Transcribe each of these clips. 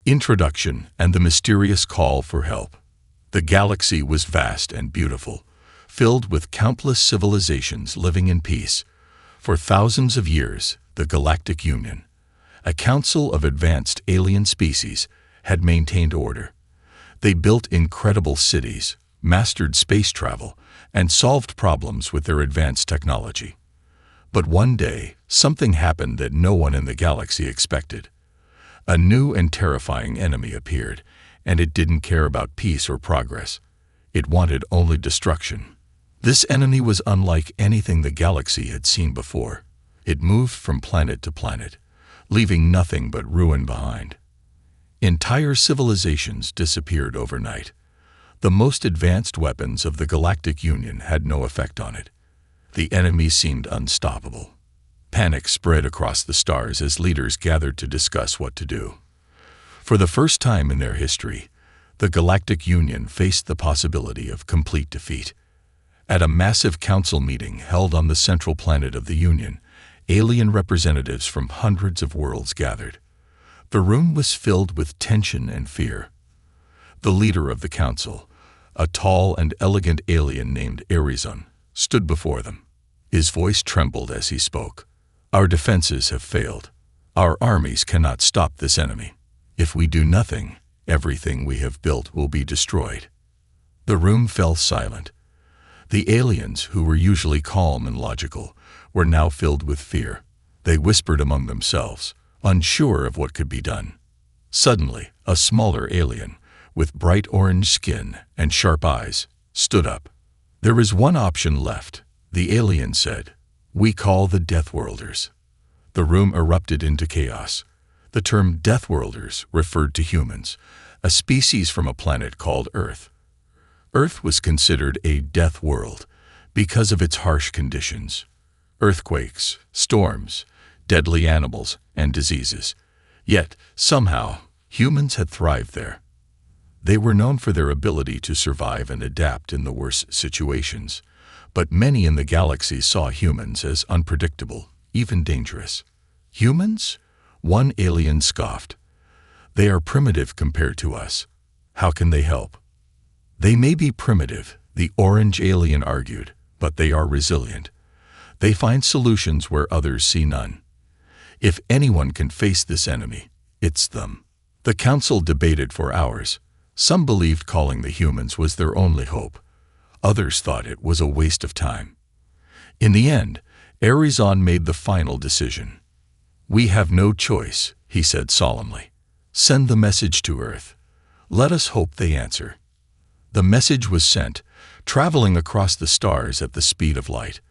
Introduction and the mysterious call for help. The galaxy was vast and beautiful, filled with countless civilizations living in peace. For thousands of years, the Galactic Union, a council of advanced alien species, had maintained order. They built incredible cities, mastered space travel, and solved problems with their advanced technology. But one day, something happened that no one in the galaxy expected. A new and terrifying enemy appeared, and it didn't care about peace or progress. It wanted only destruction. This enemy was unlike anything the galaxy had seen before. It moved from planet to planet, leaving nothing but ruin behind. Entire civilizations disappeared overnight. The most advanced weapons of the Galactic Union had no effect on it. The enemy seemed unstoppable. Panic spread across the stars as leaders gathered to discuss what to do. For the first time in their history, the Galactic Union faced the possibility of complete defeat. At a massive council meeting held on the central planet of the Union, alien representatives from hundreds of worlds gathered. The room was filled with tension and fear. The leader of the council, a tall and elegant alien named Horizon, stood before them. His voice trembled as he spoke. "Our defenses have failed. Our armies cannot stop this enemy. If we do nothing, everything we have built will be destroyed." The room fell silent. The aliens, who were usually calm and logical, were now filled with fear. They whispered among themselves, unsure of what could be done. Suddenly, a smaller alien, with bright orange skin and sharp eyes, stood up. "There is one option left," the alien said. "We call the Deathworlders." The room erupted into chaos. The term Deathworlders referred to humans, a species from a planet called Earth. Earth was considered a death world because of its harsh conditions: earthquakes, storms, deadly animals, and diseases. Yet, somehow, humans had thrived there. They were known for their ability to survive and adapt in the worst situations, but many in the galaxy saw humans as unpredictable, even dangerous. "Humans?" One alien scoffed. "They are primitive compared to us. How can they help?" "They may be primitive," the orange alien argued, "but they are resilient. They find solutions where others see none. If anyone can face this enemy, it's them." The council debated for hours. Some believed calling the humans was their only hope. Others thought it was a waste of time. In the end, Horizon made the final decision. "We have no choice," he said solemnly. "Send the message to Earth. Let us hope they answer." The message was sent, traveling across the stars at the speed of light.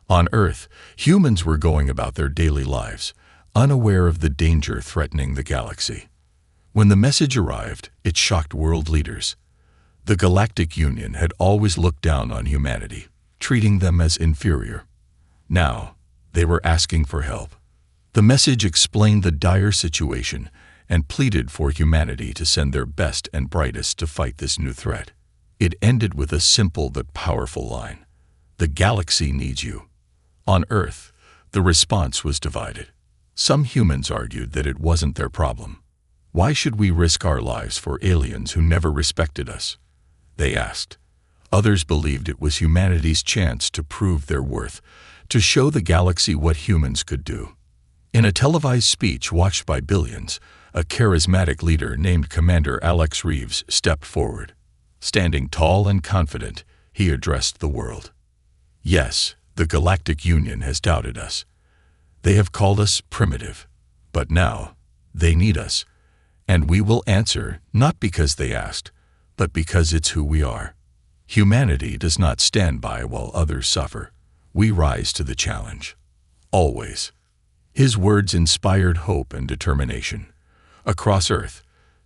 On Earth, humans were going about their daily lives, unaware of the danger threatening the galaxy. When the message arrived, it shocked world leaders. The Galactic Union had always looked down on humanity, treating them as inferior. Now, they were asking for help. The message explained the dire situation and pleaded for humanity to send their best and brightest to fight this new threat. It ended with a simple but powerful line: "The galaxy needs you." On Earth, the response was divided. Some humans argued that it wasn't their problem. "Why should we risk our lives for aliens who never respected us?" they asked. Others believed it was humanity's chance to prove their worth, to show the galaxy what humans could do. In a televised speech watched by billions, a charismatic leader named Commander Alex Reeves stepped forward. Standing tall and confident, he addressed the world. "Yes, the Galactic Union has doubted us. They have called us primitive. But now, they need us. And we will answer, not because they asked, but because it's who we are. Humanity does not stand by while others suffer. We rise to the challenge. Always." His words inspired hope and determination. Across Earth,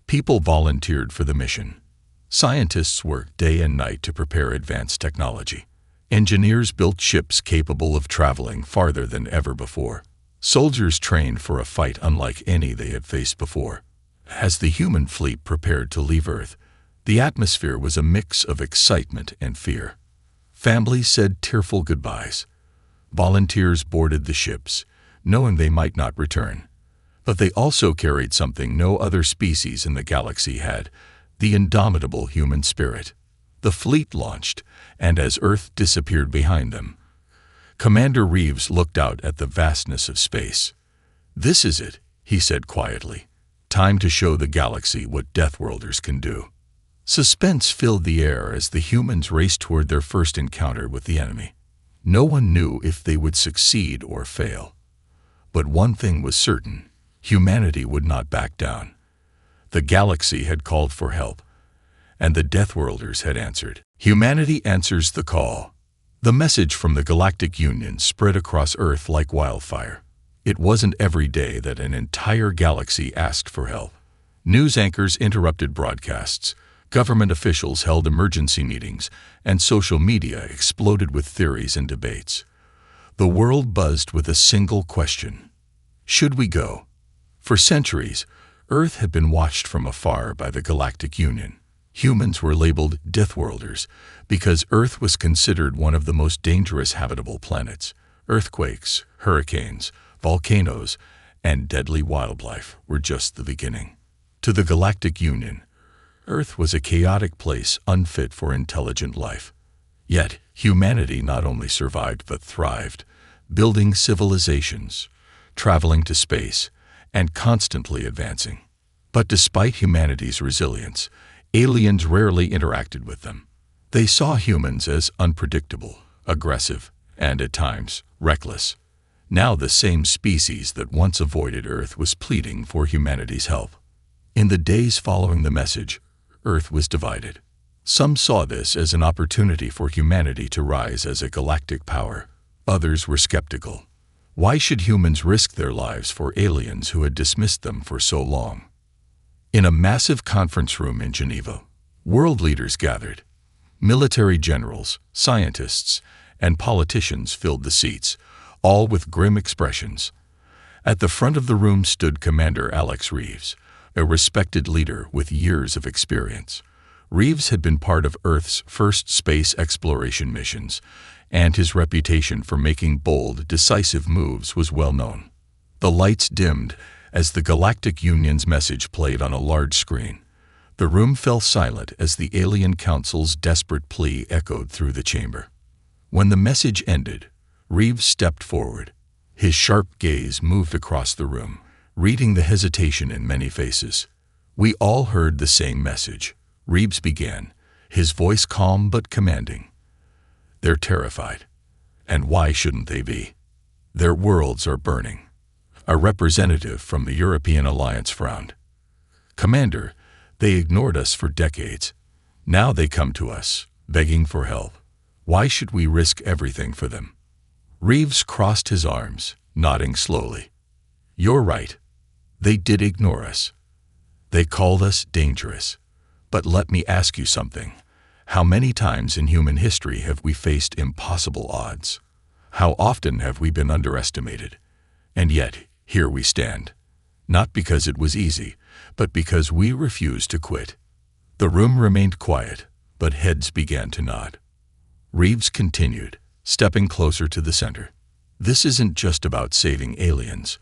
people volunteered for the mission. Scientists worked day and night to prepare advanced technology. Engineers built ships capable of traveling farther than ever before. Soldiers trained for a fight unlike any they had faced before. As the human fleet prepared to leave Earth, the atmosphere was a mix of excitement and fear. Families said tearful goodbyes. Volunteers boarded the ships, knowing they might not return. But they also carried something no other species in the galaxy had: the indomitable human spirit. The fleet launched, and as Earth disappeared behind them, Commander Reeves looked out at the vastness of space. "This is it," he said quietly. "Time to show the galaxy what Deathworlders can do." Suspense filled the air as the humans raced toward their first encounter with the enemy. No one knew if they would succeed or fail. But one thing was certain: humanity would not back down. The galaxy had called for help, and the Deathworlders had answered. Humanity answers the call. The message from the Galactic Union spread across Earth like wildfire. It wasn't every day that an entire galaxy asked for help. News anchors interrupted broadcasts, government officials held emergency meetings, and social media exploded with theories and debates. The world buzzed with a single question: should we go? For centuries, Earth had been watched from afar by the Galactic Union. Humans were labeled Deathworlders because Earth was considered one of the most dangerous habitable planets. Earthquakes, hurricanes, volcanoes, and deadly wildlife were just the beginning. To the Galactic Union, Earth was a chaotic place unfit for intelligent life. Yet, humanity not only survived but thrived, building civilizations, traveling to space, and constantly advancing. But despite humanity's resilience, aliens rarely interacted with them. They saw humans as unpredictable, aggressive, and at times, reckless. Now the same species that once avoided Earth was pleading for humanity's help. In the days following the message, Earth was divided. Some saw this as an opportunity for humanity to rise as a galactic power. Others were skeptical. Why should humans risk their lives for aliens who had dismissed them for so long? In a massive conference room in Geneva, world leaders gathered. Military generals, scientists, and politicians filled the seats, all with grim expressions. At the front of the room stood Commander Alex Reeves, a respected leader with years of experience. Reeves had been part of Earth's first space exploration missions, and his reputation for making bold, decisive moves was well known. The lights dimmed as the Galactic Union's message played on a large screen. The room fell silent as the Alien Council's desperate plea echoed through the chamber. When the message ended, Reeves stepped forward. His sharp gaze moved across the room, reading the hesitation in many faces. "We all heard the same message," Reeves began, his voice calm but commanding. "They're terrified. And why shouldn't they be? Their worlds are burning." A representative from the European Alliance frowned. "Commander, they ignored us for decades. Now they come to us, begging for help. Why should we risk everything for them?" Reeves crossed his arms, nodding slowly. "You're right. They did ignore us. They called us dangerous. But let me ask you something. How many times in human history have we faced impossible odds? How often have we been underestimated? And yet, here we stand. Not because it was easy, but because we refused to quit." The room remained quiet, but heads began to nod. Reeves continued, stepping closer to the center. "This isn't just about saving aliens.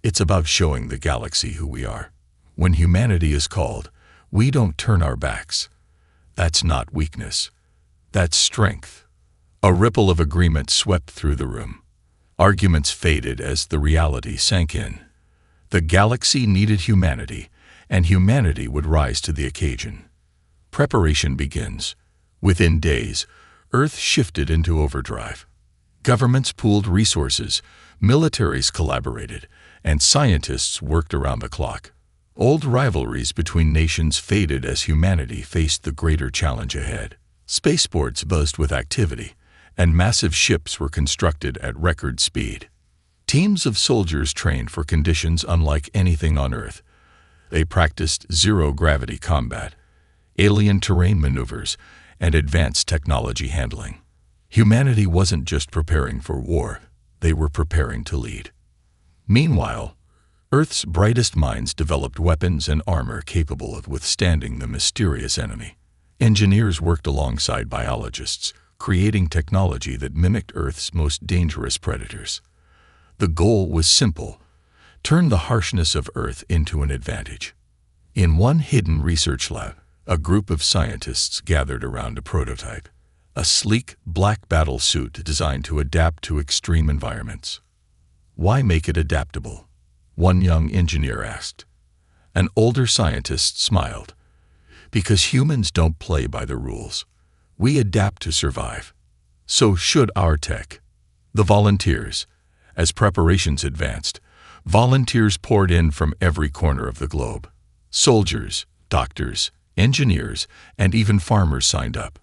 It's about showing the galaxy who we are. When humanity is called, we don't turn our backs. That's not weakness. That's strength." A ripple of agreement swept through the room. Arguments faded as the reality sank in. The galaxy needed humanity, and humanity would rise to the occasion. Preparation begins. Within days, Earth shifted into overdrive. Governments pooled resources, militaries collaborated, and scientists worked around the clock. Old rivalries between nations faded as humanity faced the greater challenge ahead. Spaceports buzzed with activity, and massive ships were constructed at record speed. Teams of soldiers trained for conditions unlike anything on Earth. They practiced zero-gravity combat, alien terrain maneuvers, and advanced technology handling. Humanity wasn't just preparing for war, they were preparing to lead. Meanwhile, Earth's brightest minds developed weapons and armor capable of withstanding the mysterious enemy. Engineers worked alongside biologists, creating technology that mimicked Earth's most dangerous predators. The goal was simple: turn the harshness of Earth into an advantage. In one hidden research lab, a group of scientists gathered around a prototype, a sleek black battle suit designed to adapt to extreme environments. Why make it adaptable? One young engineer asked. An older scientist smiled. Because humans don't play by the rules. We adapt to survive. So should our tech. The volunteers. As preparations advanced, volunteers poured in from every corner of the globe. Soldiers, doctors, engineers, and even farmers signed up.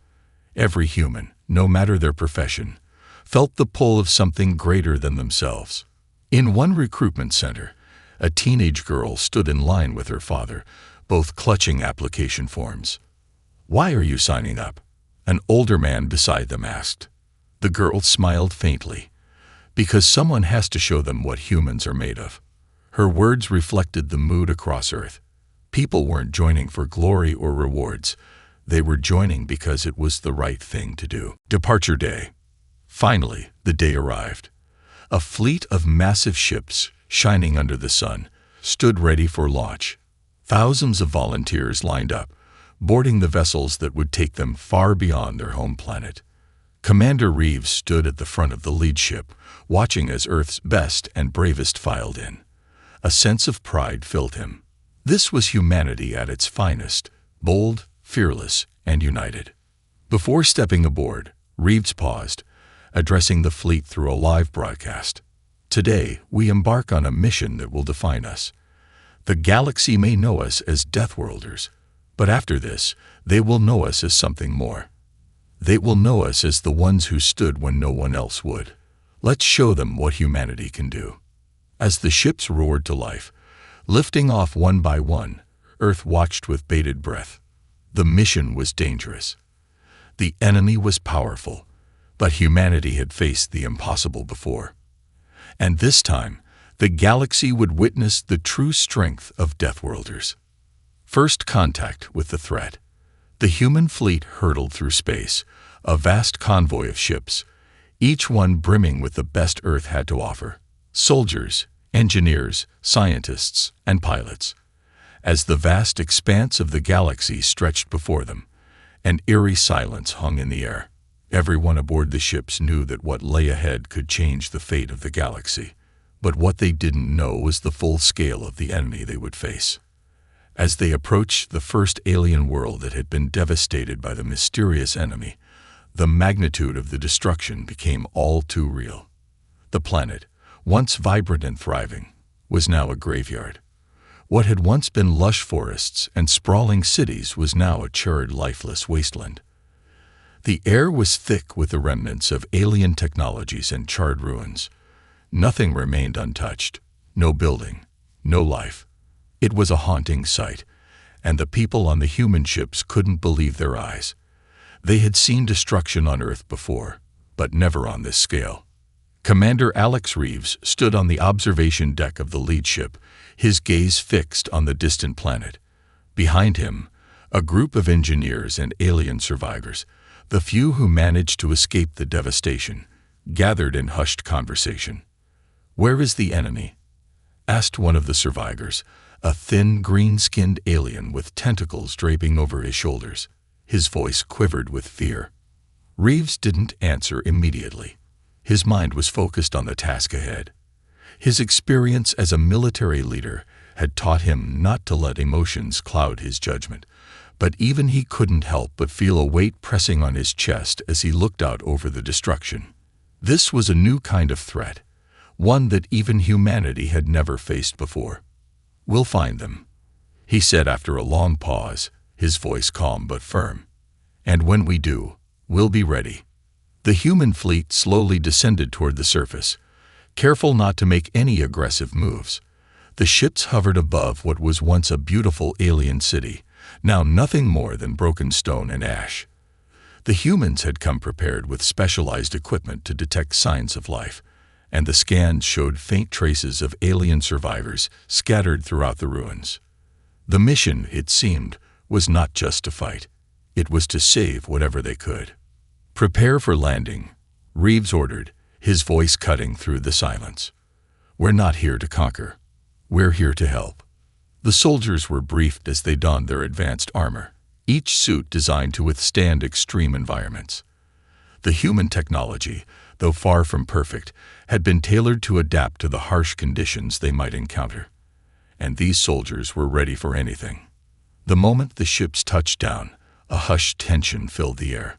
Every human, no matter their profession, felt the pull of something greater than themselves. In one recruitment center, a teenage girl stood in line with her father, both clutching application forms. "Why are you signing up?" an older man beside them asked. The girl smiled faintly. "Because someone has to show them what humans are made of." Her words reflected the mood across Earth. People weren't joining for glory or rewards. They were joining because it was the right thing to do. Departure day. Finally, the day arrived. A fleet of massive ships, shining under the sun, stood ready for launch. Thousands of volunteers lined up, boarding the vessels that would take them far beyond their home planet. Commander Reeves stood at the front of the lead ship, watching as Earth's best and bravest filed in. A sense of pride filled him. This was humanity at its finest, bold, fearless, and united. Before stepping aboard, Reeves paused, addressing the fleet through a live broadcast. "Today, we embark on a mission that will define us. The galaxy may know us as Deathworlders, but after this, they will know us as something more. They will know us as the ones who stood when no one else would. Let's show them what humanity can do." As the ships roared to life, lifting off one by one, Earth watched with bated breath. The mission was dangerous. The enemy was powerful, but humanity had faced the impossible before. And this time, the galaxy would witness the true strength of Deathworlders. First contact with the threat. The human fleet hurtled through space, a vast convoy of ships, each one brimming with the best Earth had to offer. Soldiers, engineers, scientists, and pilots. As the vast expanse of the galaxy stretched before them, an eerie silence hung in the air. Everyone aboard the ships knew that what lay ahead could change the fate of the galaxy, but what they didn't know was the full scale of the enemy they would face. As they approached the first alien world that had been devastated by the mysterious enemy, the magnitude of the destruction became all too real. The planet, once vibrant and thriving, was now a graveyard. What had once been lush forests and sprawling cities was now a charred, lifeless wasteland. The air was thick with the remnants of alien technologies and charred ruins. Nothing remained untouched. No building, no life. It was a haunting sight, and the people on the human ships couldn't believe their eyes. They had seen destruction on Earth before, but never on this scale. Commander Alex Reeves stood on the observation deck of the lead ship, his gaze fixed on the distant planet. Behind him, a group of engineers and alien survivors, the few who managed to escape the devastation, gathered in hushed conversation. "Where is the enemy?" asked one of the survivors, a thin, green-skinned alien with tentacles draping over his shoulders. His voice quivered with fear. Reeves didn't answer immediately. His mind was focused on the task ahead. His experience as a military leader had taught him not to let emotions cloud his judgment, but even he couldn't help but feel a weight pressing on his chest as he looked out over the destruction. This was a new kind of threat, one that even humanity had never faced before. "We'll find them," he said after a long pause, his voice calm but firm. "And when we do, we'll be ready." The human fleet slowly descended toward the surface, careful not to make any aggressive moves. The ships hovered above what was once a beautiful alien city, now nothing more than broken stone and ash. The humans had come prepared with specialized equipment to detect signs of life, and the scans showed faint traces of alien survivors scattered throughout the ruins. The mission, it seemed, was not just to fight. It was to save whatever they could. "Prepare for landing," Reeves ordered, his voice cutting through the silence. "We're not here to conquer. "We're here to help." The soldiers were briefed as they donned their advanced armor, each suit designed to withstand extreme environments. The human technology, though far from perfect, had been tailored to adapt to the harsh conditions they might encounter. And these soldiers were ready for anything. The moment the ships touched down, a hushed tension filled the air.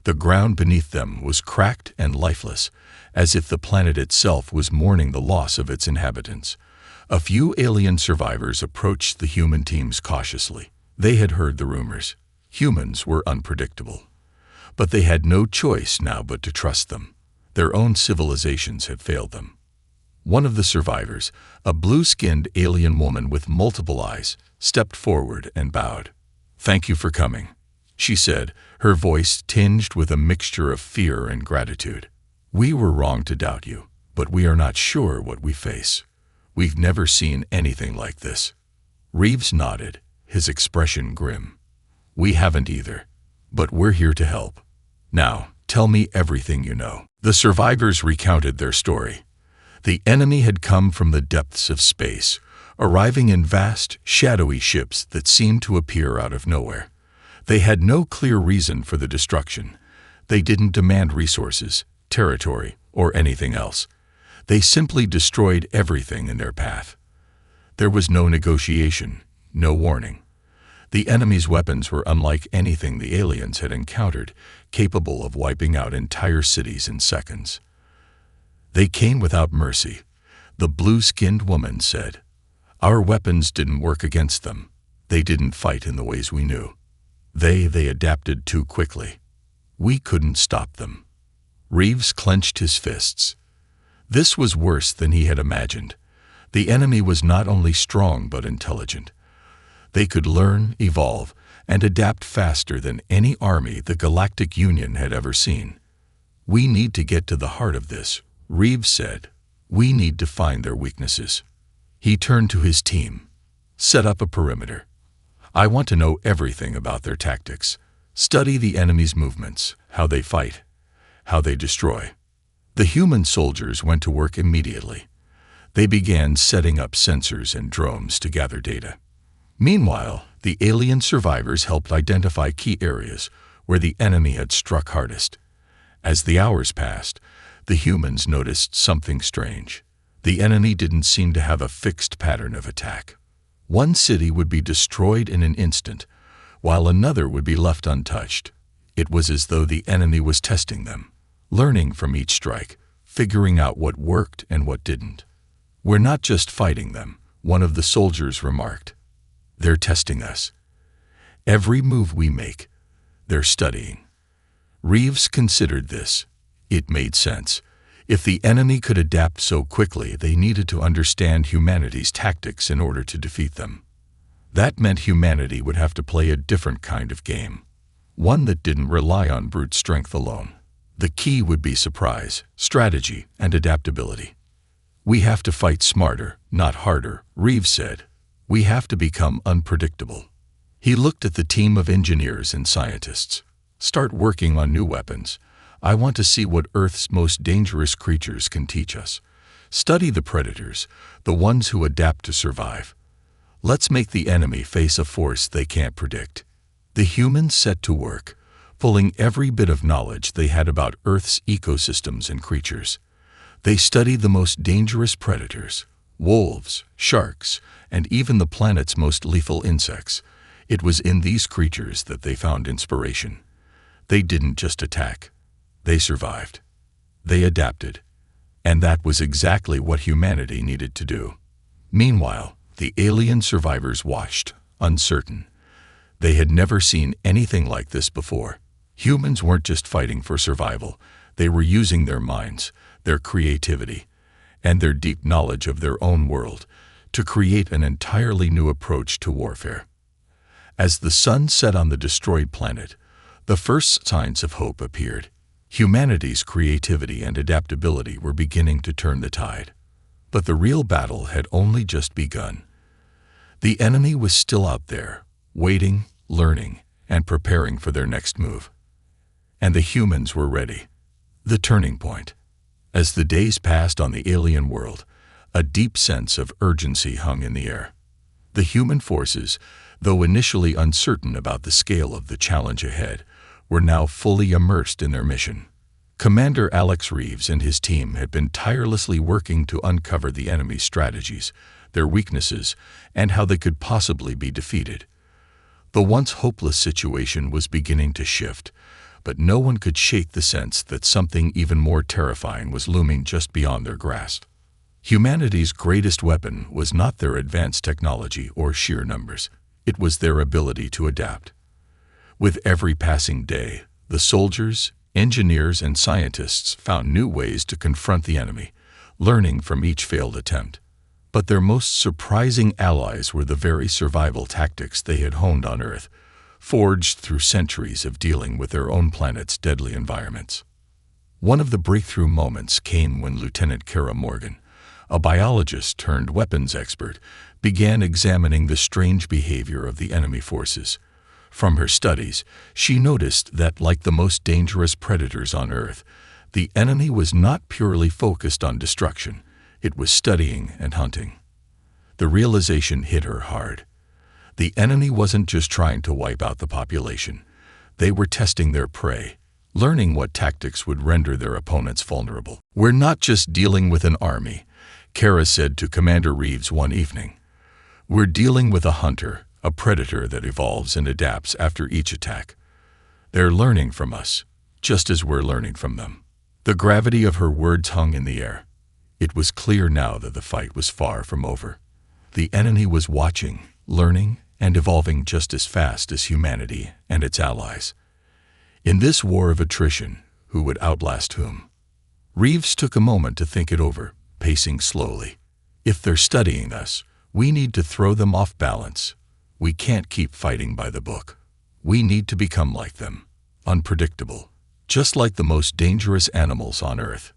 The ground beneath them was cracked and lifeless, as if the planet itself was mourning the loss of its inhabitants. A few alien survivors approached the human teams cautiously. They had heard the rumors. Humans were unpredictable. But they had no choice now but to trust them. Their own civilizations had failed them. One of the survivors, a blue-skinned alien woman with multiple eyes, stepped forward and bowed. "Thank you for coming," she said, her voice tinged with a mixture of fear and gratitude. "We were wrong to doubt you, but we are not sure what we face. We've never seen anything like this." Reeves nodded, his expression grim. "We haven't either, but we're here to help. Now, tell me everything you know." The survivors recounted their story. The enemy had come from the depths of space, arriving in vast, shadowy ships that seemed to appear out of nowhere. They had no clear reason for the destruction. They didn't demand resources, territory, or anything else. They simply destroyed everything in their path. There was no negotiation, no warning. The enemy's weapons were unlike anything the aliens had encountered, capable of wiping out entire cities in seconds. "They came without mercy," the blue-skinned woman said. "Our weapons didn't work against them. They didn't fight in the ways we knew. They adapted too quickly. We couldn't stop them." Reeves clenched his fists. This was worse than he had imagined. The enemy was not only strong but intelligent. They could learn, evolve, and adapt faster than any army the Galactic Union had ever seen. "We need to get to the heart of this," Reeves said. "We need to find their weaknesses." He turned to his team. "Set up a perimeter. I want to know everything about their tactics. Study the enemy's movements, how they fight, how they destroy." The human soldiers went to work immediately. They began setting up sensors and drones to gather data. Meanwhile, the alien survivors helped identify key areas where the enemy had struck hardest. As the hours passed, the humans noticed something strange. The enemy didn't seem to have a fixed pattern of attack. One city would be destroyed in an instant, while another would be left untouched. It was as though the enemy was testing them, learning from each strike, figuring out what worked and what didn't. "We're not just fighting them," one of the soldiers remarked. "They're testing us. Every move we make, they're studying." Reeves considered this. It made sense. If the enemy could adapt so quickly, they needed to understand humanity's tactics in order to defeat them. That meant humanity would have to play a different kind of game, one that didn't rely on brute strength alone. The key would be surprise, strategy, and adaptability. "We have to fight smarter, not harder," Reeves said. "We have to become unpredictable." He looked at the team of engineers and scientists. "Start working on new weapons. I want to see what Earth's most dangerous creatures can teach us. Study the predators, the ones who adapt to survive. Let's make the enemy face a force they can't predict." The humans set to work, pulling every bit of knowledge they had about Earth's ecosystems and creatures. They studied the most dangerous predators, wolves, sharks, and even the planet's most lethal insects. It was in these creatures that they found inspiration. They didn't just attack. They survived. They adapted. And that was exactly what humanity needed to do. Meanwhile, the alien survivors watched, uncertain. They had never seen anything like this before. Humans weren't just fighting for survival. They were using their minds, their creativity, and their deep knowledge of their own world to create an entirely new approach to warfare. As the sun set on the destroyed planet, the first signs of hope appeared. Humanity's creativity and adaptability were beginning to turn the tide. But the real battle had only just begun. The enemy was still out there, waiting, learning, and preparing for their next move. And the humans were ready. The turning point. As the days passed on the alien world, A deep sense of urgency hung in the air. The human forces, though initially uncertain about the scale of the challenge ahead, were now fully immersed in their mission. Commander Alex Reeves and his team had been tirelessly working to uncover the enemy's strategies, their weaknesses, and how they could possibly be defeated. The once hopeless situation was beginning to shift, but no one could shake the sense that something even more terrifying was looming just beyond their grasp. Humanity's greatest weapon was not their advanced technology or sheer numbers. It was their ability to adapt. With every passing day, the soldiers, engineers, and scientists found new ways to confront the enemy, learning from each failed attempt. But their most surprising allies were the very survival tactics they had honed on Earth, forged through centuries of dealing with their own planet's deadly environments. One of the breakthrough moments came when Lieutenant Kara Morgan, a biologist turned weapons expert, began examining the strange behavior of the enemy forces. From her studies, she noticed that, like the most dangerous predators on Earth, the enemy was not purely focused on destruction. It was studying and hunting. The realization hit her hard. The enemy wasn't just trying to wipe out the population. They were testing their prey, learning what tactics would render their opponents vulnerable. "We're not just dealing with an army," Kara said to Commander Reeves one evening. "We're dealing with a hunter, a predator that evolves and adapts after each attack. They're learning from us, just as we're learning from them." The gravity of her words hung in the air. It was clear now that the fight was far from over. The enemy was watching, learning, and evolving just as fast as humanity and its allies. In this war of attrition, who would outlast whom? Reeves took a moment to think it over, pacing slowly. "If they're studying us, we need to throw them off balance. We can't keep fighting by the book. We need to become like them, unpredictable, just like the most dangerous animals on Earth."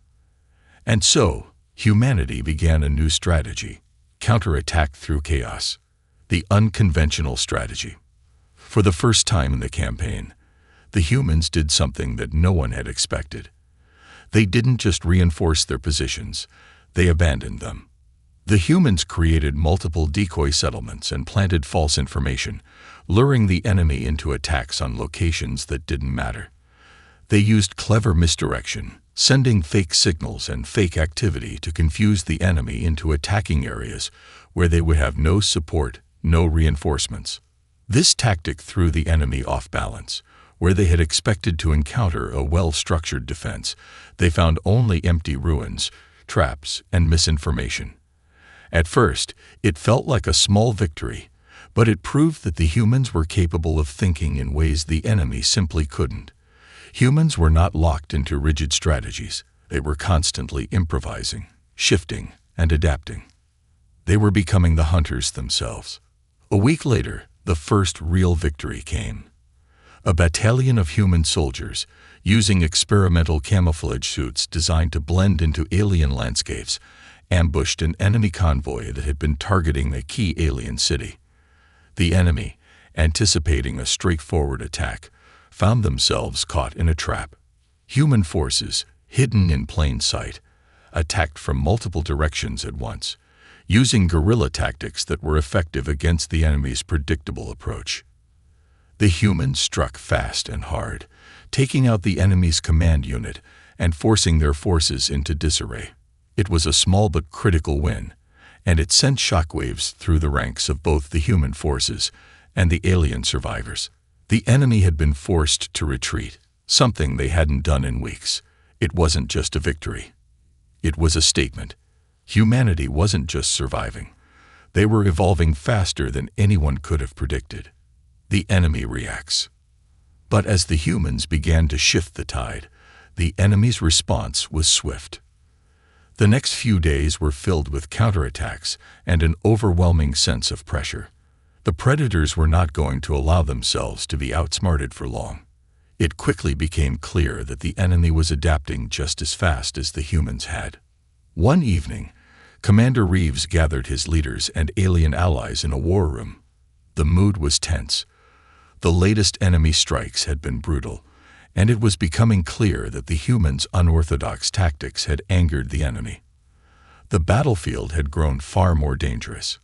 And so, humanity began a new strategy: counterattack through chaos. The unconventional strategy. For the first time in the campaign, the humans did something that no one had expected. They didn't just reinforce their positions, they abandoned them. The humans created multiple decoy settlements and planted false information, luring the enemy into attacks on locations that didn't matter. They used clever misdirection, sending fake signals and fake activity to confuse the enemy into attacking areas where they would have no support, no reinforcements. This tactic threw the enemy off balance. Where they had expected to encounter a well-structured defense, they found only empty ruins, traps, and misinformation. At first, it felt like a small victory, but it proved that the humans were capable of thinking in ways the enemy simply couldn't. Humans were not locked into rigid strategies. They were constantly improvising, shifting, and adapting. They were becoming the hunters themselves. A week later, the first real victory came. A battalion of human soldiers, using experimental camouflage suits designed to blend into alien landscapes, ambushed an enemy convoy that had been targeting a key alien city. The enemy, anticipating a straightforward attack, found themselves caught in a trap. Human forces, hidden in plain sight, attacked from multiple directions at once, using guerrilla tactics that were effective against the enemy's predictable approach. The humans struck fast and hard, taking out the enemy's command unit and forcing their forces into disarray. It was a small but critical win, and it sent shockwaves through the ranks of both the human forces and the alien survivors. The enemy had been forced to retreat, something they hadn't done in weeks. It wasn't just a victory. It was a statement. Humanity wasn't just surviving. They were evolving faster than anyone could have predicted. The enemy reacts. But as the humans began to shift the tide, the enemy's response was swift. The next few days were filled with counterattacks and an overwhelming sense of pressure. The predators were not going to allow themselves to be outsmarted for long. It quickly became clear that the enemy was adapting just as fast as the humans had. One evening, Commander Reeves gathered his leaders and alien allies in a war room. The mood was tense. The latest enemy strikes had been brutal, and it was becoming clear that the humans' unorthodox tactics had angered the enemy. The battlefield had grown far more dangerous.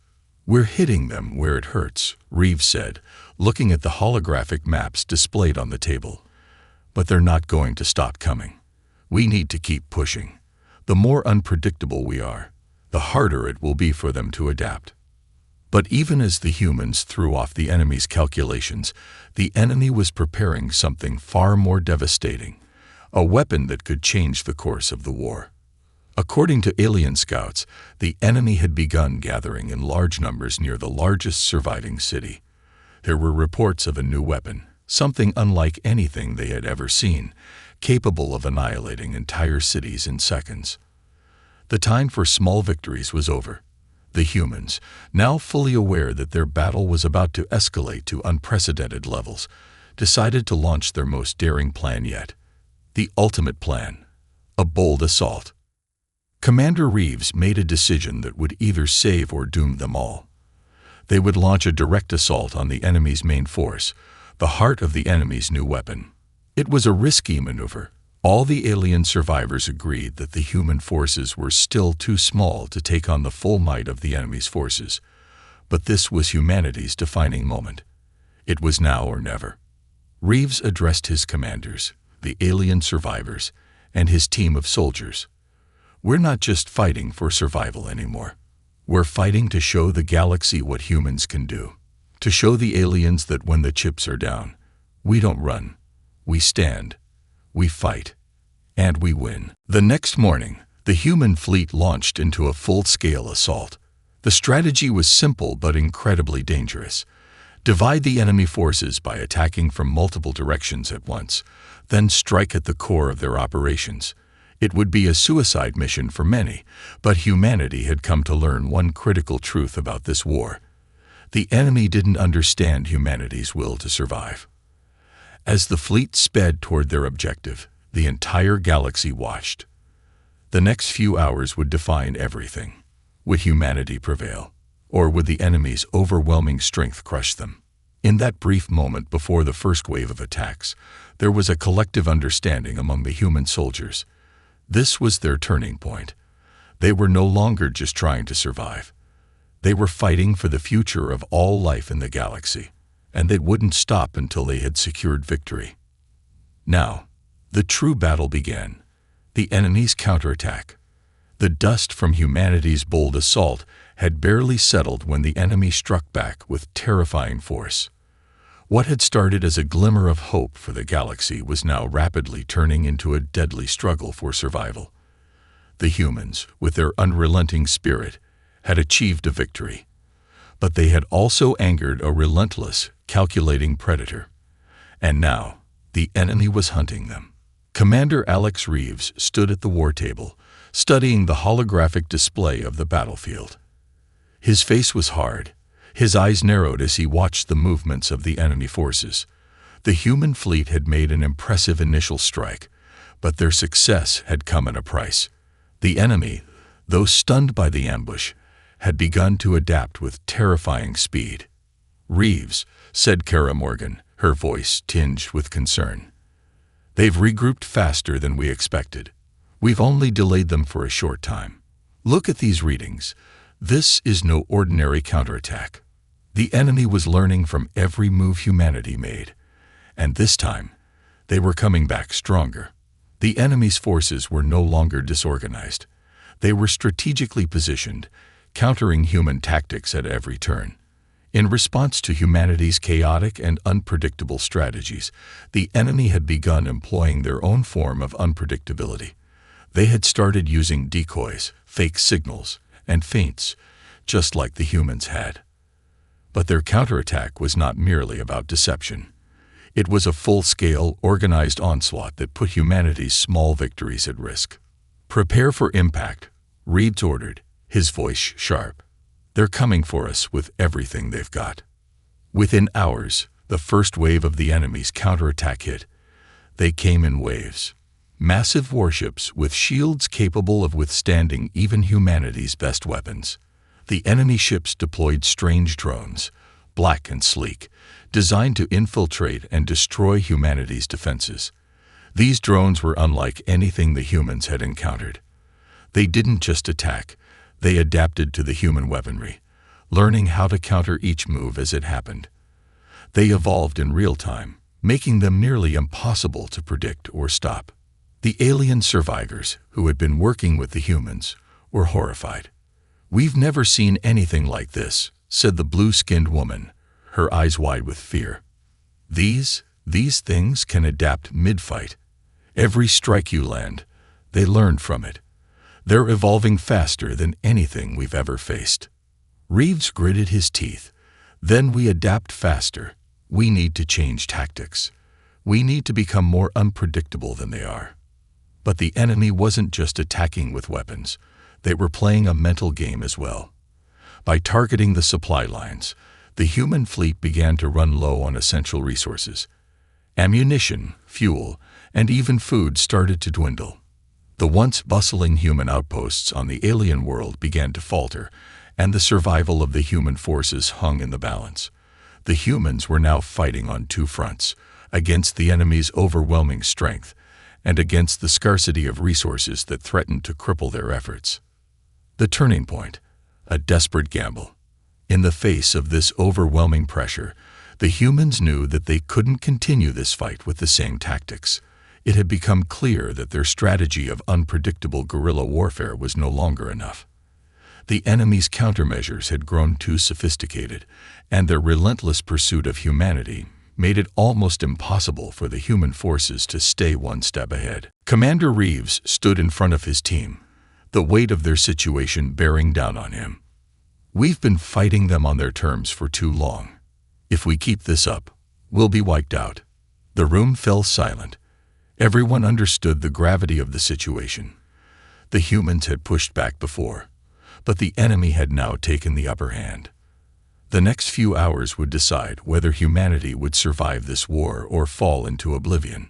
"We're hitting them where it hurts," Reeves said, looking at the holographic maps displayed on the table. "But they're not going to stop coming. We need to keep pushing. The more unpredictable we are, the harder it will be for them to adapt." But even as the humans threw off the enemy's calculations, the enemy was preparing something far more devastating, a weapon that could change the course of the war. According to alien scouts, the enemy had begun gathering in large numbers near the largest surviving city. There were reports of a new weapon, something unlike anything they had ever seen, capable of annihilating entire cities in seconds. The time for small victories was over. The humans, now fully aware that their battle was about to escalate to unprecedented levels, decided to launch their most daring plan yet. The ultimate plan: a bold assault. Commander Reeves made a decision that would either save or doom them all. They would launch a direct assault on the enemy's main force, the heart of the enemy's new weapon. It was a risky maneuver. All the alien survivors agreed that the human forces were still too small to take on the full might of the enemy's forces. But this was humanity's defining moment. It was now or never. Reeves addressed his commanders, the alien survivors, and his team of soldiers. "We're not just fighting for survival anymore. We're fighting to show the galaxy what humans can do. To show the aliens that when the chips are down, we don't run. We stand. We fight. And we win." The next morning, the human fleet launched into a full-scale assault. The strategy was simple but incredibly dangerous. Divide the enemy forces by attacking from multiple directions at once, then strike at the core of their operations. It would be a suicide mission for many, but humanity had come to learn one critical truth about this war. The enemy didn't understand humanity's will to survive. As the fleet sped toward their objective, the entire galaxy watched. The next few hours would define everything. Would humanity prevail, or would the enemy's overwhelming strength crush them? In that brief moment before the first wave of attacks, there was a collective understanding among the human soldiers. This was their turning point. They were no longer just trying to survive. They were fighting for the future of all life in the galaxy, and they wouldn't stop until they had secured victory. Now, the true battle began. The enemy's counterattack. The dust from humanity's bold assault had barely settled when the enemy struck back with terrifying force. What had started as a glimmer of hope for the galaxy was now rapidly turning into a deadly struggle for survival. The humans, with their unrelenting spirit, had achieved a victory. But they had also angered a relentless, calculating predator. And now, the enemy was hunting them. Commander Alex Reeves stood at the war table, studying the holographic display of the battlefield. His face was hard. His eyes narrowed as he watched the movements of the enemy forces. The human fleet had made an impressive initial strike, but their success had come at a price. The enemy, though stunned by the ambush, had begun to adapt with terrifying speed. "Reeves," said Kara Morgan, her voice tinged with concern. "They've regrouped faster than we expected. We've only delayed them for a short time. Look at these readings. This is no ordinary counterattack. The enemy was learning from every move humanity made, and this time, they were coming back stronger. The enemy's forces were no longer disorganized. They were strategically positioned, countering human tactics at every turn. In response to humanity's chaotic and unpredictable strategies, the enemy had begun employing their own form of unpredictability. They had started using decoys, fake signals, and feints, just like the humans had. But their counterattack was not merely about deception. It was a full-scale, organized onslaught that put humanity's small victories at risk. "Prepare for impact," Reeves ordered, his voice sharp. "They're coming for us with everything they've got." Within hours, the first wave of the enemy's counterattack hit. They came in waves. Massive warships with shields capable of withstanding even humanity's best weapons. The enemy ships deployed strange drones, black and sleek, designed to infiltrate and destroy humanity's defenses. These drones were unlike anything the humans had encountered. They didn't just attack, They adapted to the human weaponry, learning how to counter each move as it happened. They evolved in real time, making them nearly impossible to predict or stop. The alien survivors, who had been working with the humans, were horrified. "We've never seen anything like this," said the blue-skinned woman, her eyes wide with fear. These things can adapt mid-fight. Every strike you land, they learned from it. They're evolving faster than anything we've ever faced." Reeves gritted his teeth. "Then we adapt faster. We need to change tactics. We need to become more unpredictable than they are." But the enemy wasn't just attacking with weapons. They were playing a mental game as well. By targeting the supply lines, the human fleet began to run low on essential resources. Ammunition, fuel, and even food started to dwindle. The once bustling human outposts on the alien world began to falter, and the survival of the human forces hung in the balance. The humans were now fighting on two fronts, against the enemy's overwhelming strength, and against the scarcity of resources that threatened to cripple their efforts. The turning point, a desperate gamble. In the face of this overwhelming pressure, the humans knew that they couldn't continue this fight with the same tactics. It had become clear that their strategy of unpredictable guerrilla warfare was no longer enough. The enemy's countermeasures had grown too sophisticated, and their relentless pursuit of humanity made it almost impossible for the human forces to stay one step ahead. Commander Reeves stood in front of his team, the weight of their situation bearing down on him. "We've been fighting them on their terms for too long. If we keep this up, we'll be wiped out." The room fell silent. Everyone understood the gravity of the situation. The humans had pushed back before, but the enemy had now taken the upper hand. The next few hours would decide whether humanity would survive this war or fall into oblivion.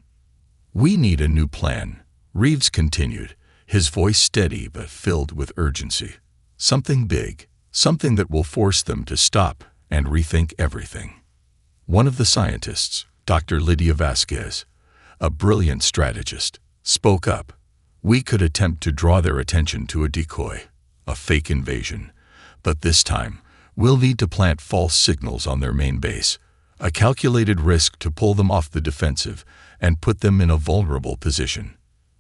"We need a new plan," Reeves continued, his voice steady but filled with urgency. "Something big, something that will force them to stop and rethink everything." One of the scientists, Dr. Lydia Vasquez, a brilliant strategist, spoke up. "We could attempt to draw their attention to a decoy, a fake invasion, but this time we'll need to plant false signals on their main base, a calculated risk to pull them off the defensive and put them in a vulnerable position."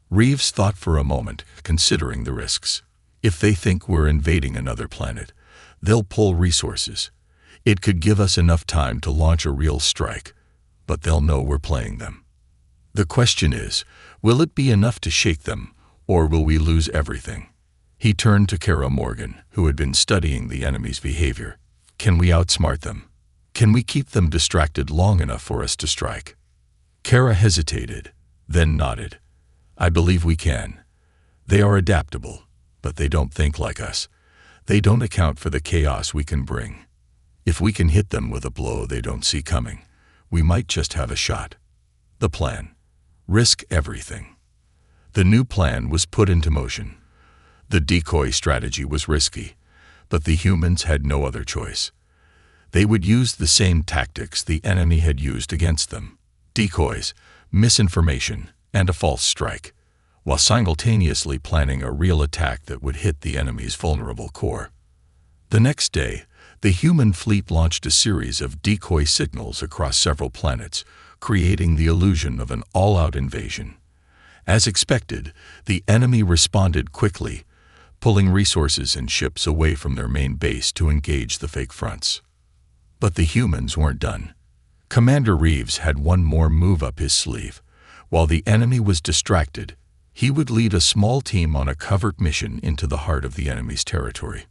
Reeves thought for a moment, considering the risks. "If they think we're invading another planet, they'll pull resources. It could give us enough time to launch a real strike, but they'll know we're playing them. The question is, will it be enough to shake them, or will we lose everything?" He turned to Kara Morgan, who had been studying the enemy's behavior. "Can we outsmart them? Can we keep them distracted long enough for us to strike?" Kara hesitated, then nodded. "I believe we can. They are adaptable, but they don't think like us. They don't account for the chaos we can bring. If we can hit them with a blow they don't see coming, we might just have a shot." The plan: risk everything. The new plan was put into motion. The decoy strategy was risky, but the humans had no other choice. They would use the same tactics the enemy had used against them: decoys, misinformation, and a false strike, while simultaneously planning a real attack that would hit the enemy's vulnerable core. The next day, the human fleet launched a series of decoy signals across several planets, creating the illusion of an all-out invasion. As expected, the enemy responded quickly, pulling resources and ships away from their main base to engage the fake fronts. But the humans weren't done. Commander Reeves had one more move up his sleeve. While the enemy was distracted, he would lead a small team on a covert mission into the heart of the enemy's territory.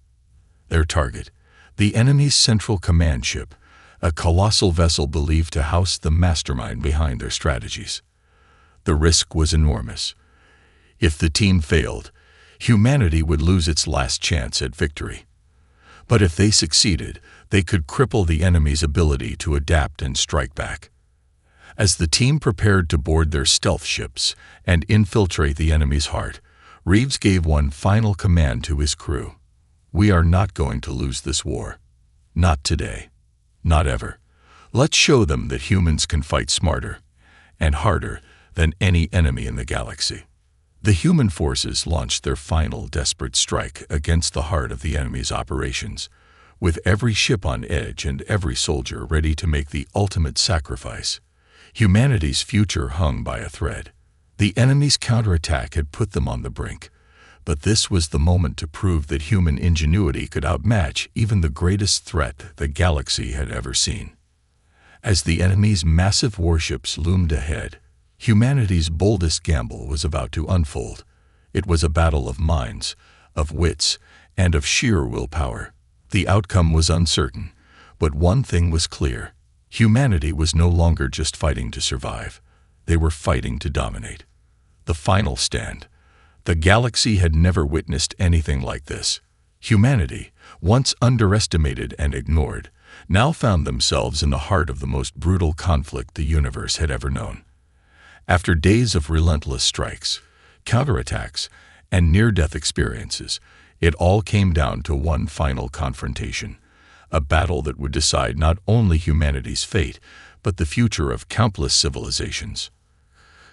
Their target: the enemy's central command ship, a colossal vessel believed to house the mastermind behind their strategies. The risk was enormous. If the team failed, humanity would lose its last chance at victory. But if they succeeded, they could cripple the enemy's ability to adapt and strike back. As the team prepared to board their stealth ships and infiltrate the enemy's heart, Reeves gave one final command to his crew: "We are not going to lose this war. Not today. Not ever. Let's show them that humans can fight smarter and harder than any enemy in the galaxy." The human forces launched their final desperate strike against the heart of the enemy's operations, with every ship on edge and every soldier ready to make the ultimate sacrifice. Humanity's future hung by a thread. The enemy's counterattack had put them on the brink, but this was the moment to prove that human ingenuity could outmatch even the greatest threat the galaxy had ever seen. As the enemy's massive warships loomed ahead, humanity's boldest gamble was about to unfold. It was a battle of minds, of wits, and of sheer willpower. The outcome was uncertain, but one thing was clear. Humanity was no longer just fighting to survive. They were fighting to dominate. The final stand. The galaxy had never witnessed anything like this. Humanity, once underestimated and ignored, now found themselves in the heart of the most brutal conflict the universe had ever known. After days of relentless strikes, counterattacks, and near-death experiences, it all came down to one final confrontation, a battle that would decide not only humanity's fate, but the future of countless civilizations.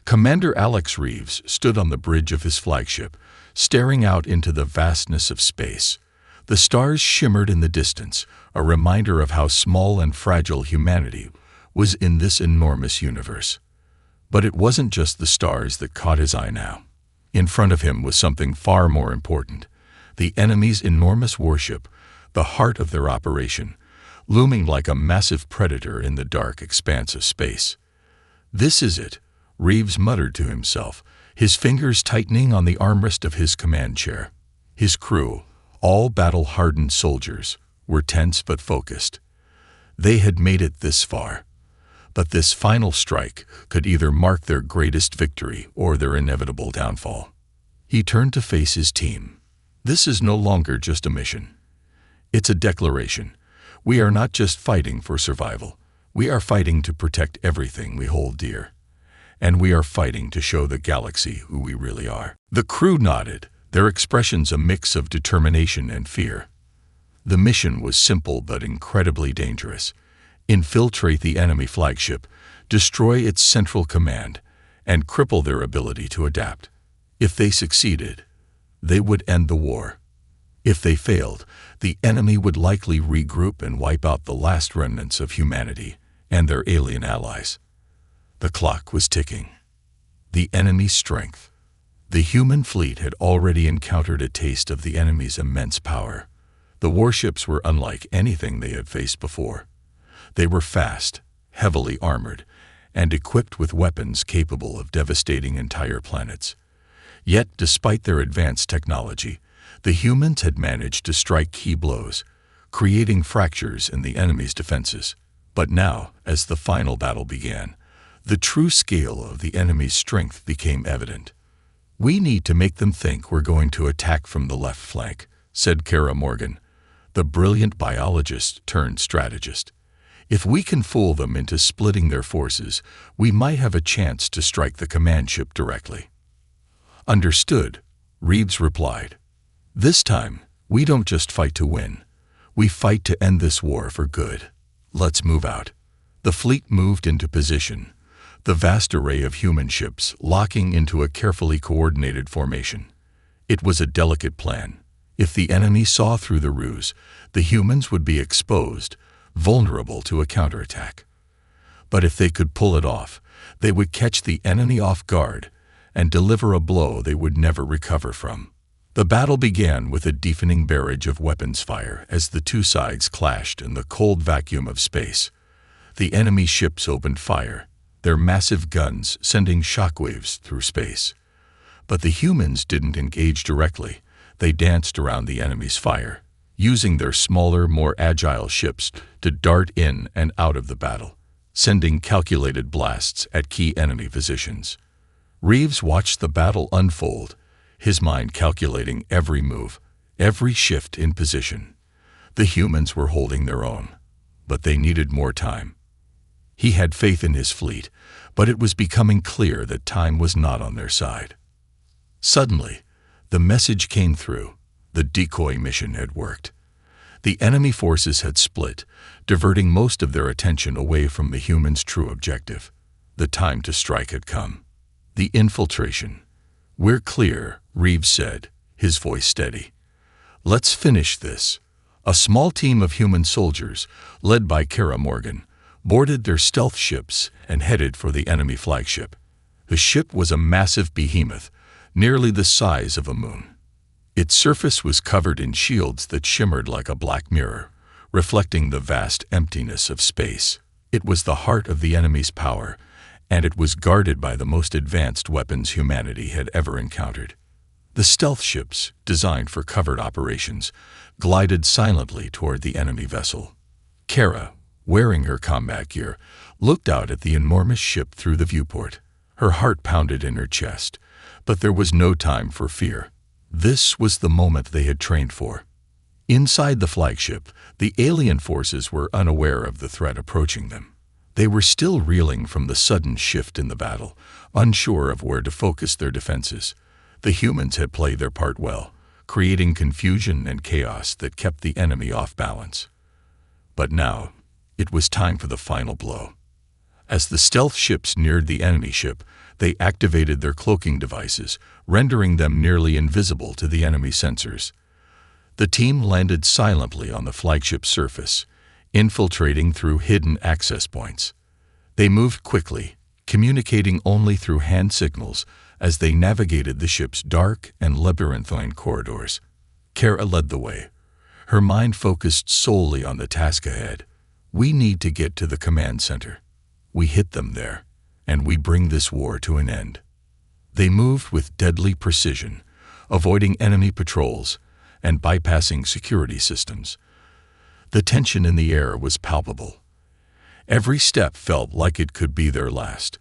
Commander Alex Reeves stood on the bridge of his flagship, staring out into the vastness of space. The stars shimmered in the distance, a reminder of how small and fragile humanity was in this enormous universe. But it wasn't just the stars that caught his eye now. In front of him was something far more important. The enemy's enormous warship, the heart of their operation, looming like a massive predator in the dark expanse of space. "This is it," Reeves muttered to himself, his fingers tightening on the armrest of his command chair. His crew, all battle-hardened soldiers, were tense but focused. They had made it this far. But this final strike could either mark their greatest victory or their inevitable downfall. He turned to face his team. "This is no longer just a mission. It's a declaration. We are not just fighting for survival. We are fighting to protect everything we hold dear. And we are fighting to show the galaxy who we really are." The crew nodded, their expressions a mix of determination and fear. The mission was simple but incredibly dangerous. Infiltrate the enemy flagship, destroy its central command, and cripple their ability to adapt. If they succeeded, they would end the war. If they failed, the enemy would likely regroup and wipe out the last remnants of humanity and their alien allies. The clock was ticking. The enemy's strength. The human fleet had already encountered a taste of the enemy's immense power. The warships were unlike anything they had faced before. They were fast, heavily armored, and equipped with weapons capable of devastating entire planets. Yet, despite their advanced technology, the humans had managed to strike key blows, creating fractures in the enemy's defenses. But now, as the final battle began, the true scale of the enemy's strength became evident. "We need to make them think we're going to attack from the left flank," said Kara Morgan, the brilliant biologist turned strategist. "If we can fool them into splitting their forces, we might have a chance to strike the command ship directly." "Understood," Reeves replied. "This time, we don't just fight to win. We fight to end this war for good. Let's move out." The fleet moved into position, the vast array of human ships locking into a carefully coordinated formation. It was a delicate plan. If the enemy saw through the ruse, the humans would be exposed, vulnerable to a counterattack. But if they could pull it off, they would catch the enemy off guard and deliver a blow they would never recover from. The battle began with a deafening barrage of weapons fire as the two sides clashed in the cold vacuum of space. The enemy ships opened fire, their massive guns sending shockwaves through space. But the humans didn't engage directly. They danced around the enemy's fire, using their smaller, more agile ships to dart in and out of the battle, sending calculated blasts at key enemy positions. Reeves watched the battle unfold, his mind calculating every move, every shift in position. The humans were holding their own, but they needed more time. He had faith in his fleet, but it was becoming clear that time was not on their side. Suddenly, the message came through. The decoy mission had worked. The enemy forces had split, diverting most of their attention away from the humans' true objective. The time to strike had come. The infiltration. "We're clear," Reeves said, his voice steady. "Let's finish this." A small team of human soldiers, led by Kara Morgan, boarded their stealth ships and headed for the enemy flagship. The ship was a massive behemoth, nearly the size of a moon. Its surface was covered in shields that shimmered like a black mirror, reflecting the vast emptiness of space. It was the heart of the enemy's power, and it was guarded by the most advanced weapons humanity had ever encountered. The stealth ships, designed for covert operations, glided silently toward the enemy vessel. Kara, wearing her combat gear, looked out at the enormous ship through the viewport. Her heart pounded in her chest, but there was no time for fear. This was the moment they had trained for. Inside the flagship, the alien forces were unaware of the threat approaching them. They were still reeling from the sudden shift in the battle, unsure of where to focus their defenses. The humans had played their part well, creating confusion and chaos that kept the enemy off balance. But now, it was time for the final blow. As the stealth ships neared the enemy ship, they activated their cloaking devices, rendering them nearly invisible to the enemy sensors. The team landed silently on the flagship's surface, infiltrating through hidden access points. They moved quickly, communicating only through hand signals as they navigated the ship's dark and labyrinthine corridors. Kara led the way, her mind focused solely on the task ahead. "We need to get to the command center. We hit them there, and we bring this war to an end." They moved with deadly precision, avoiding enemy patrols and bypassing security systems. The tension in the air was palpable. Every step felt like it could be their last,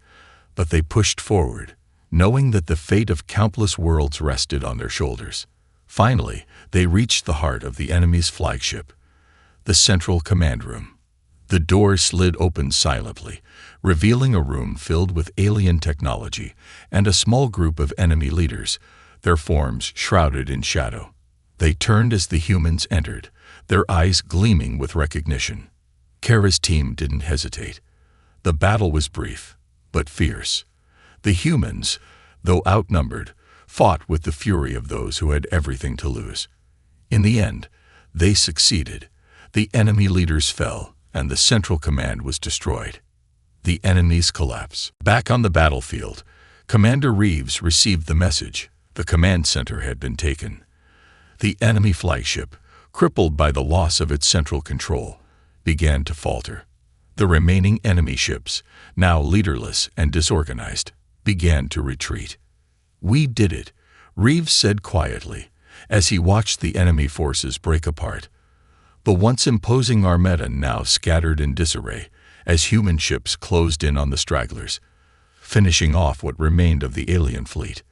but they pushed forward, knowing that the fate of countless worlds rested on their shoulders. Finally, they reached the heart of the enemy's flagship, the central command room. The door slid open silently, revealing a room filled with alien technology and a small group of enemy leaders, their forms shrouded in shadow. They turned as the humans entered, their eyes gleaming with recognition. Kara's team didn't hesitate. The battle was brief, but fierce. The humans, though outnumbered, fought with the fury of those who had everything to lose. In the end, they succeeded. The enemy leaders fell, and the central command was destroyed. The enemy's collapse. Back on the battlefield, Commander Reeves received the message: the command center had been taken. The enemy flagship, crippled by the loss of its central control, began to falter. The remaining enemy ships, now leaderless and disorganized, began to retreat. "We did it," Reeves said quietly, as he watched the enemy forces break apart. The once imposing armada now scattered in disarray as human ships closed in on the stragglers, finishing off what remained of the alien fleet.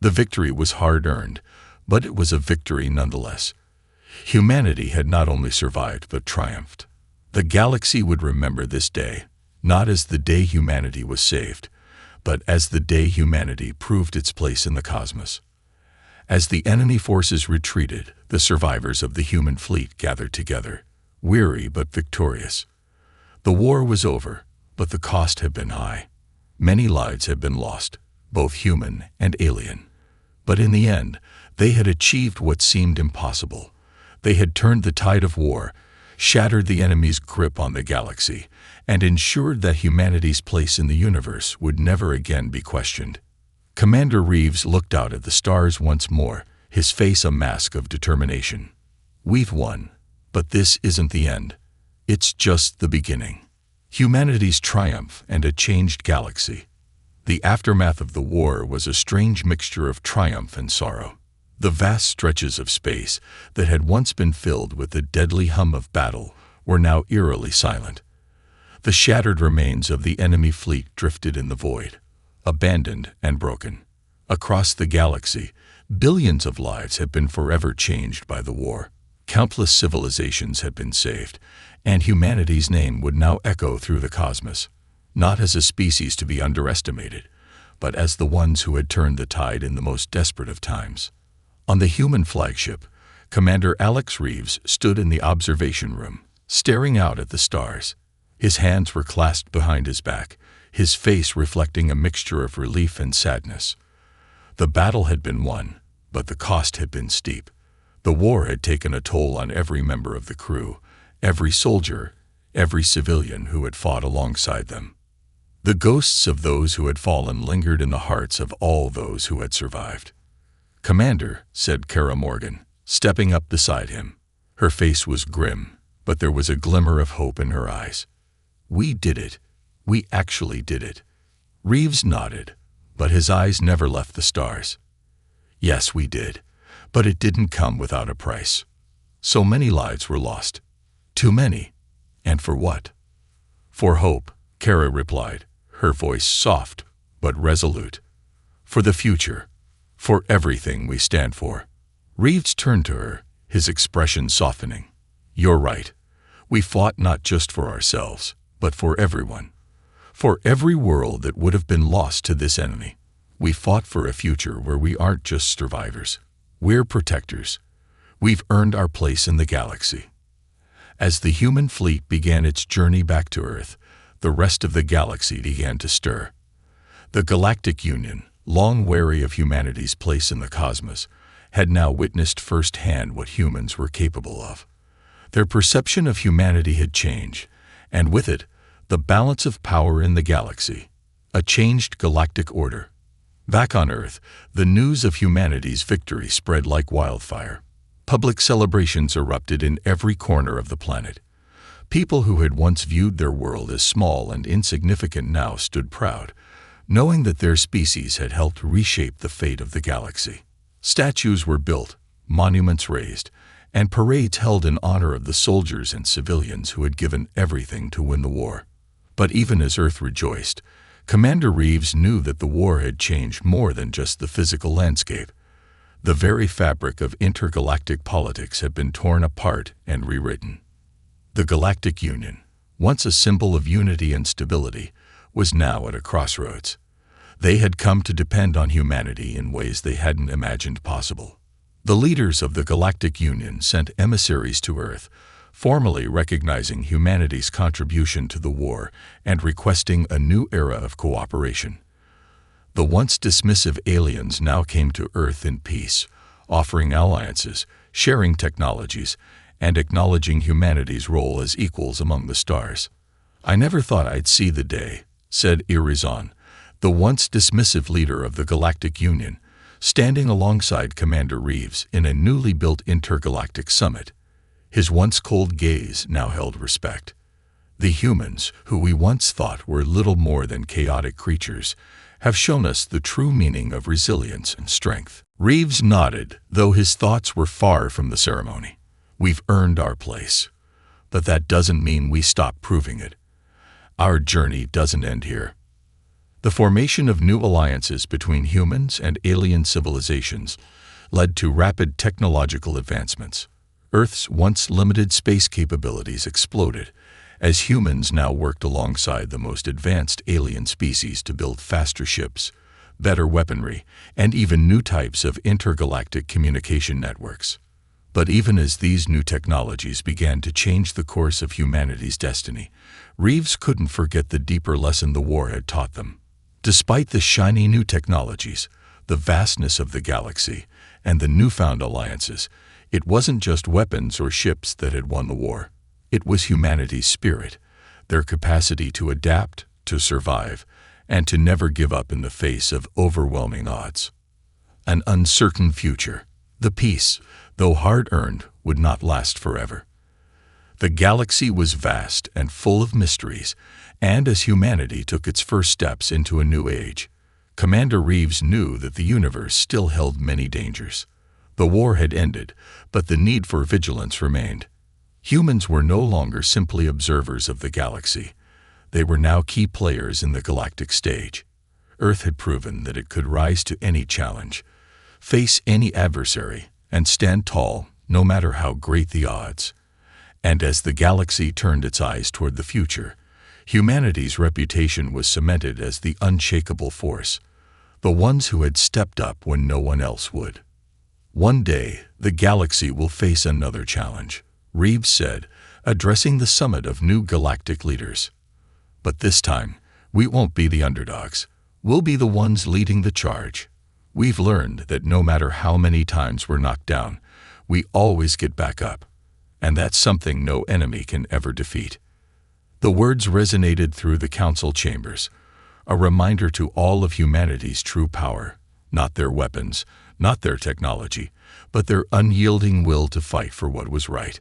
The victory was hard-earned, but it was a victory nonetheless. Humanity had not only survived but triumphed. The galaxy would remember this day, not as the day humanity was saved, but as the day humanity proved its place in the cosmos. As the enemy forces retreated, the survivors of the human fleet gathered together, weary but victorious. The war was over, but the cost had been high. Many lives had been lost, both human and alien. But in the end, they had achieved what seemed impossible. They had turned the tide of war, shattered the enemy's grip on the galaxy, and ensured that humanity's place in the universe would never again be questioned. Commander Reeves looked out at the stars once more, his face a mask of determination. "We've won, but this isn't the end. It's just the beginning." Humanity's triumph and a changed galaxy. The aftermath of the war was a strange mixture of triumph and sorrow. The vast stretches of space that had once been filled with the deadly hum of battle were now eerily silent. The shattered remains of the enemy fleet drifted in the void, abandoned and broken. Across the galaxy, billions of lives had been forever changed by the war. Countless civilizations had been saved, and humanity's name would now echo through the cosmos, not as a species to be underestimated, but as the ones who had turned the tide in the most desperate of times. On the human flagship, Commander Alex Reeves stood in the observation room, staring out at the stars. His hands were clasped behind his back, his face reflecting a mixture of relief and sadness. The battle had been won, but the cost had been steep. The war had taken a toll on every member of the crew, every soldier, every civilian who had fought alongside them. The ghosts of those who had fallen lingered in the hearts of all those who had survived. "Commander," said Kara Morgan, stepping up beside him. Her face was grim, but there was a glimmer of hope in her eyes. "We did it. We actually did it." Reeves nodded, but his eyes never left the stars. "Yes, we did, but it didn't come without a price. So many lives were lost. Too many. And for what?" "For hope," Kara replied, her voice soft but resolute. "For the future. For everything we stand for." Reeves turned to her, his expression softening. "You're right. We fought not just for ourselves, but for everyone. For every world that would have been lost to this enemy. We fought for a future where we aren't just survivors. We're protectors. We've earned our place in the galaxy." As the human fleet began its journey back to Earth, the rest of the galaxy began to stir. The Galactic Union, long wary of humanity's place in the cosmos, had now witnessed firsthand what humans were capable of. Their perception of humanity had changed, and with it, the balance of power in the galaxy, a changed galactic order. Back on Earth, the news of humanity's victory spread like wildfire. Public celebrations erupted in every corner of the planet. People who had once viewed their world as small and insignificant now stood proud, knowing that their species had helped reshape the fate of the galaxy. Statues were built, monuments raised, and parades held in honor of the soldiers and civilians who had given everything to win the war. But even as Earth rejoiced, Commander Reeves knew that the war had changed more than just the physical landscape. The very fabric of intergalactic politics had been torn apart and rewritten. The Galactic Union, once a symbol of unity and stability, was now at a crossroads. They had come to depend on humanity in ways they hadn't imagined possible. The leaders of the Galactic Union sent emissaries to Earth, formally recognizing humanity's contribution to the war and requesting a new era of cooperation. The once dismissive aliens now came to Earth in peace, offering alliances, sharing technologies, and acknowledging humanity's role as equals among the stars. "I never thought I'd see the day," said Irizan, the once dismissive leader of the Galactic Union, standing alongside Commander Reeves in a newly built intergalactic summit. His once cold gaze now held respect. "The humans, who we once thought were little more than chaotic creatures, have shown us the true meaning of resilience and strength." Reeves nodded, though his thoughts were far from the ceremony. "We've earned our place, but that doesn't mean we stop proving it. Our journey doesn't end here." The formation of new alliances between humans and alien civilizations led to rapid technological advancements. Earth's once limited space capabilities exploded, as humans now worked alongside the most advanced alien species to build faster ships, better weaponry, and even new types of intergalactic communication networks. But even as these new technologies began to change the course of humanity's destiny, Reeves couldn't forget the deeper lesson the war had taught them. Despite the shiny new technologies, the vastness of the galaxy, and the newfound alliances, it wasn't just weapons or ships that had won the war. It was humanity's spirit, their capacity to adapt, to survive, and to never give up in the face of overwhelming odds. An uncertain future. The peace, though hard-earned, would not last forever. The galaxy was vast and full of mysteries, and as humanity took its first steps into a new age, Commander Reeves knew that the universe still held many dangers. The war had ended, but the need for vigilance remained. Humans were no longer simply observers of the galaxy. They were now key players in the galactic stage. Earth had proven that it could rise to any challenge, face any adversary, and stand tall, no matter how great the odds. And as the galaxy turned its eyes toward the future, humanity's reputation was cemented as the unshakable force, the ones who had stepped up when no one else would. "One day, the galaxy will face another challenge," Reeves said, addressing the summit of new galactic leaders. "But this time, we won't be the underdogs. We'll be the ones leading the charge. We've learned that no matter how many times we're knocked down, we always get back up. And that's something no enemy can ever defeat. The words resonated through the council chambers, a reminder to all of humanity's true power, not their weapons, not their technology, but their unyielding will to fight for what was right.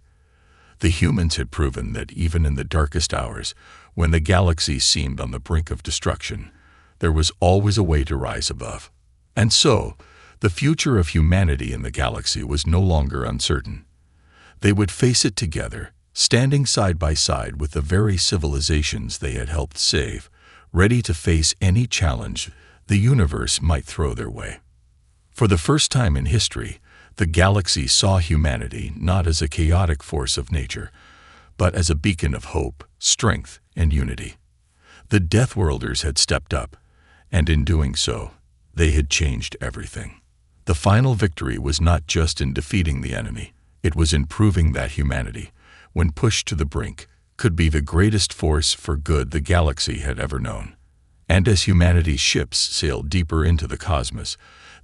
The humans had proven that even in the darkest hours, when the galaxy seemed on the brink of destruction, there was always a way to rise above. And so, the future of humanity in the galaxy was no longer uncertain. They would face it together, standing side by side with the very civilizations they had helped save, ready to face any challenge the universe might throw their way. For the first time in history, the galaxy saw humanity not as a chaotic force of nature, but as a beacon of hope, strength, and unity. The Deathworlders had stepped up, and in doing so, they had changed everything. The final victory was not just in defeating the enemy, it was in proving that humanity, when pushed to the brink, could be the greatest force for good the galaxy had ever known. And as humanity's ships sailed deeper into the cosmos,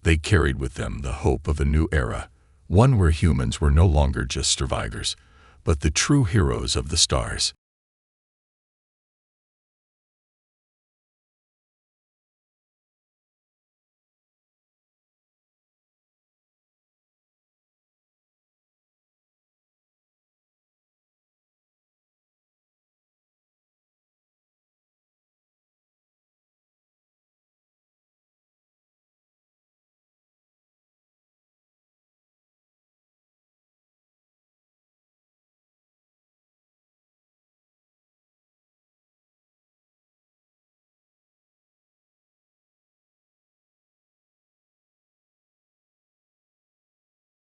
they carried with them the hope of a new era, one where humans were no longer just survivors, but the true heroes of the stars.